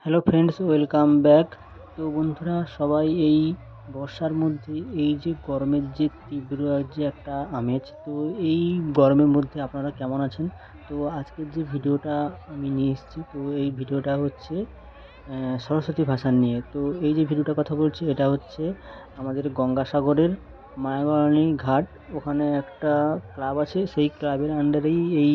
Hello friends, welcome back. তো বন্ধুরা, সবাই এই বর্ষার মধ্যে এই যে গরমের যে তীব্র যে একটা আমেজ, তো এই গরমের মধ্যে আপনারা কেমন আছেন? তো আজকের যে ভিডিওটা আমি নিয়ে এসেছি, তো এই ভিডিওটা হচ্ছে সরস্বতী ভাসান নিয়ে। তো এই যে ভিডিওটা কথা বলছি, এটা হচ্ছে আমাদের গঙ্গাসাগরের মায়াগড়ানি ঘাট। ওখানে একটা ক্লাব আছে, সেই ক্লাবের আন্ডারেই এই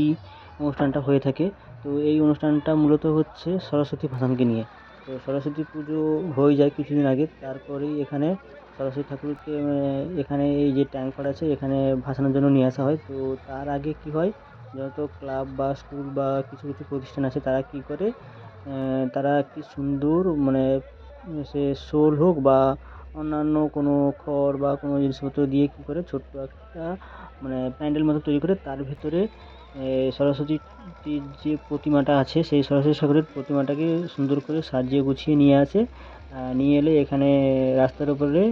অনুষ্ঠানটা হয়ে থাকে। তো এই অনুষ্ঠানটা মূলত হচ্ছে সরস্বতী ভাসানকে নিয়ে। তো সরস্বতী পুজো হয়ে যায় কিছুদিন আগে, তারপরেই এখানে সরস্বতী ঠাকুরকে এখানে এই যে ট্যাঙ্ক করা আছে এখানে ভাসানোর জন্য নিয়ে আসা হয়। তো তার আগে কি হয়, যত ক্লাব বা স্কুল বা কিছু কিছু প্রতিষ্ঠান আছে তারা কি করে, তারা একটি সুন্দর সে শোল হোক বা অন্যান্য কোনো খড় বা কোনো জিনিসপত্র দিয়ে কি করে ছোট্ট একটা প্যান্ডেল মতো তৈরি করে তার ভিতরে সরস্বতীর যে প্রতিমাটা আছে সেই সরস্বতী ঠাকুরের প্রতিমাটাকে সুন্দর করে সাজিয়ে গুছিয়ে নিয়ে আসে। নিয়ে এলে এখানে রাস্তার উপরে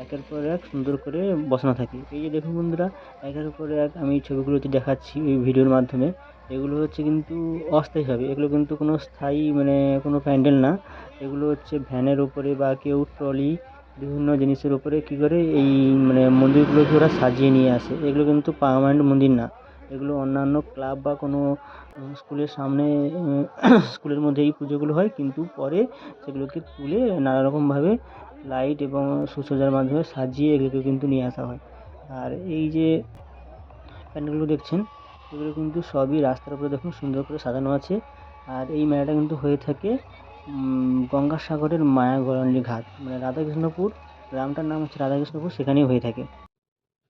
একের পর এক সুন্দর করে বসানো থাকে। এই যে দেখুন বন্ধুরা, একের পর এক আমি ছবিগুলোতে দেখাচ্ছি এই ভিডিওর মাধ্যমে। এগুলো হচ্ছে কিন্তু অস্থায়ীভাবে, এগুলো কিন্তু কোনো স্থায়ী কোনো প্যান্ডেল না। এগুলো হচ্ছে ভ্যানের উপরে বা কেউ ট্রলি বিভিন্ন জিনিসের উপরে কী করে এই মন্দিরগুলোকে ওরা সাজিয়ে নিয়ে আসে। এগুলো কিন্তু পার্মানেন্ট মন্দির না, এগুলো অন্যান্য ক্লাব বা কোনো স্কুলের সামনে স্কুলের মধ্যে এই পুজোগুলো হয়, কিন্তু পরে সেগুলোকে তুলে নানা রকমভাবে লাইট এবং সুসজ্জার মাধ্যমে সাজিয়ে এগুলোকে কিন্তু নিয়ে আসা হয়। আর এই যে প্যান্ডেলগুলো দেখছেন, এগুলো কিন্তু সবই রাস্তার উপরে দেখুন সুন্দর করে সাজানো আছে। আর এই মেলাটা কিন্তু হয়ে থাকে গঙ্গাসাগরের মায়াগড়ালি ঘাট, রাধাকৃষ্ণপুর, গ্রামটার নাম হচ্ছে রাধাকৃষ্ণপুর, সেখানেই হয়ে থাকে।